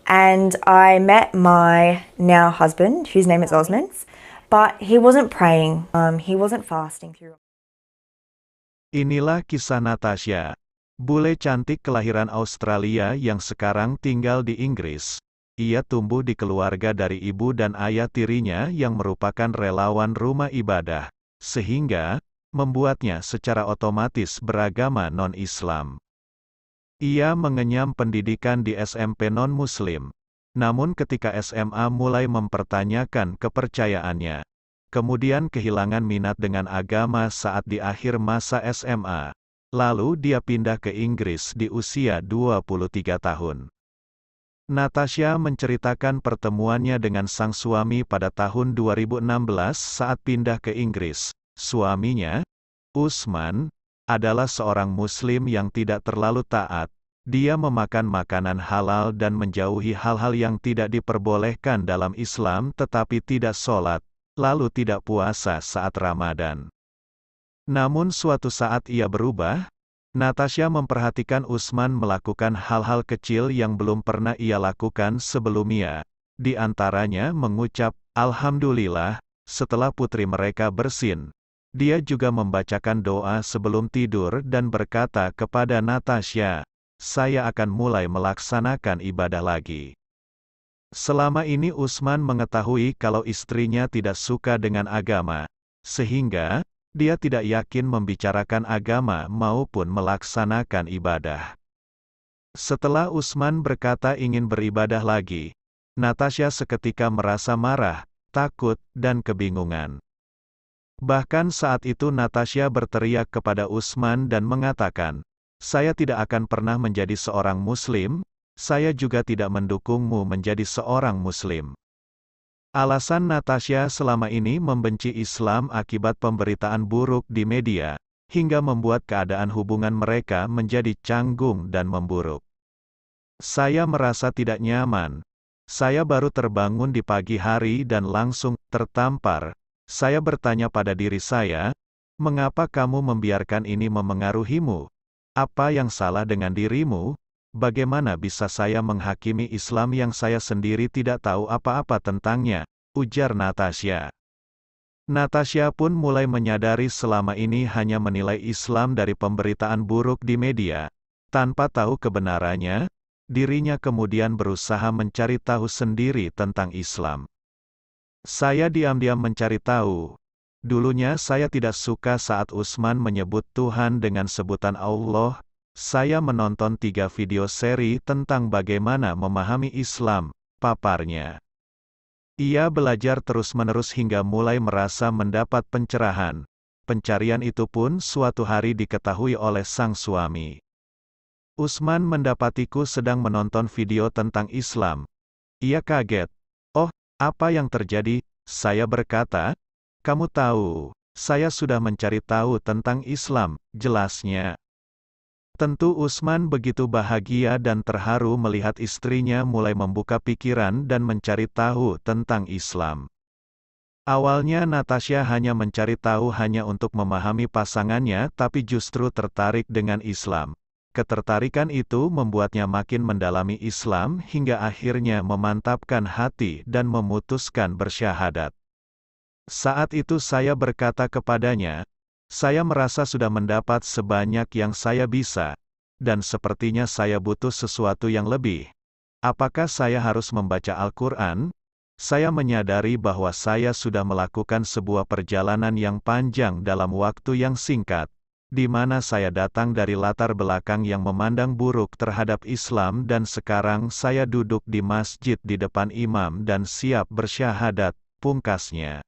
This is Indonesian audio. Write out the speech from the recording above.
and I met my now husband, whose name is Osman, but he wasn't praying. He wasn't fasting through. Inilah kisah Natasha, bule cantik kelahiran Australia yang sekarang tinggal di Inggris. Ia tumbuh di keluarga dari ibu dan ayah tirinya yang merupakan relawan rumah ibadah, sehingga membuatnya secara otomatis beragama non-Islam. Ia mengenyam pendidikan di SMP non-Muslim. Namun ketika SMA mulai mempertanyakan kepercayaannya. Kemudian kehilangan minat dengan agama saat di akhir masa SMA. Lalu dia pindah ke Inggris di usia 23 tahun. Natasha menceritakan pertemuannya dengan sang suami pada tahun 2016 saat pindah ke Inggris. Suaminya, Usman, adalah seorang Muslim yang tidak terlalu taat. Dia memakan makanan halal dan menjauhi hal-hal yang tidak diperbolehkan dalam Islam tetapi tidak sholat, lalu tidak puasa saat Ramadan. Namun suatu saat ia berubah. Natasha memperhatikan Usman melakukan hal-hal kecil yang belum pernah ia lakukan sebelumnya. Di antaranya mengucap, Alhamdulillah, setelah putri mereka bersin. Dia juga membacakan doa sebelum tidur dan berkata kepada Natasha, saya akan mulai melaksanakan ibadah lagi. Selama ini Usman mengetahui kalau istrinya tidak suka dengan agama, sehingga dia tidak yakin membicarakan agama maupun melaksanakan ibadah. Setelah Usman berkata ingin beribadah lagi, Natasha seketika merasa marah, takut, dan kebingungan. Bahkan saat itu Natasha berteriak kepada Usman dan mengatakan, saya tidak akan pernah menjadi seorang Muslim, saya juga tidak mendukungmu menjadi seorang Muslim. Alasan Natasha selama ini membenci Islam akibat pemberitaan buruk di media, hingga membuat keadaan hubungan mereka menjadi canggung dan memburuk. Saya merasa tidak nyaman. Saya baru terbangun di pagi hari dan langsung tertampar. Saya bertanya pada diri saya, mengapa kamu membiarkan ini memengaruhimu? Apa yang salah dengan dirimu? Bagaimana bisa saya menghakimi Islam yang saya sendiri tidak tahu apa-apa tentangnya? Ujar Natasha. Natasha pun mulai menyadari selama ini hanya menilai Islam dari pemberitaan buruk di media. Tanpa tahu kebenarannya, dirinya kemudian berusaha mencari tahu sendiri tentang Islam. Saya diam-diam mencari tahu. Dulunya saya tidak suka saat Usman menyebut Tuhan dengan sebutan Allah. Saya menonton 3 video seri tentang bagaimana memahami Islam, paparnya. Ia belajar terus-menerus hingga mulai merasa mendapat pencerahan. Pencarian itu pun suatu hari diketahui oleh sang suami. Usman mendapatiku sedang menonton video tentang Islam. Ia kaget. Oh, apa yang terjadi? Saya berkata, kamu tahu, saya sudah mencari tahu tentang Islam, jelasnya. Tentu Usman begitu bahagia dan terharu melihat istrinya mulai membuka pikiran dan mencari tahu tentang Islam. Awalnya Natasha hanya mencari tahu hanya untuk memahami pasangannya tapi justru tertarik dengan Islam. Ketertarikan itu membuatnya makin mendalami Islam hingga akhirnya memantapkan hati dan memutuskan bersyahadat. Saat itu saya berkata kepadanya, saya merasa sudah mendapat sebanyak yang saya bisa, dan sepertinya saya butuh sesuatu yang lebih. Apakah saya harus membaca Al-Quran? Saya menyadari bahwa saya sudah melakukan sebuah perjalanan yang panjang dalam waktu yang singkat, di mana saya datang dari latar belakang yang memandang buruk terhadap Islam dan sekarang saya duduk di masjid di depan imam dan siap bersyahadat, pungkasnya.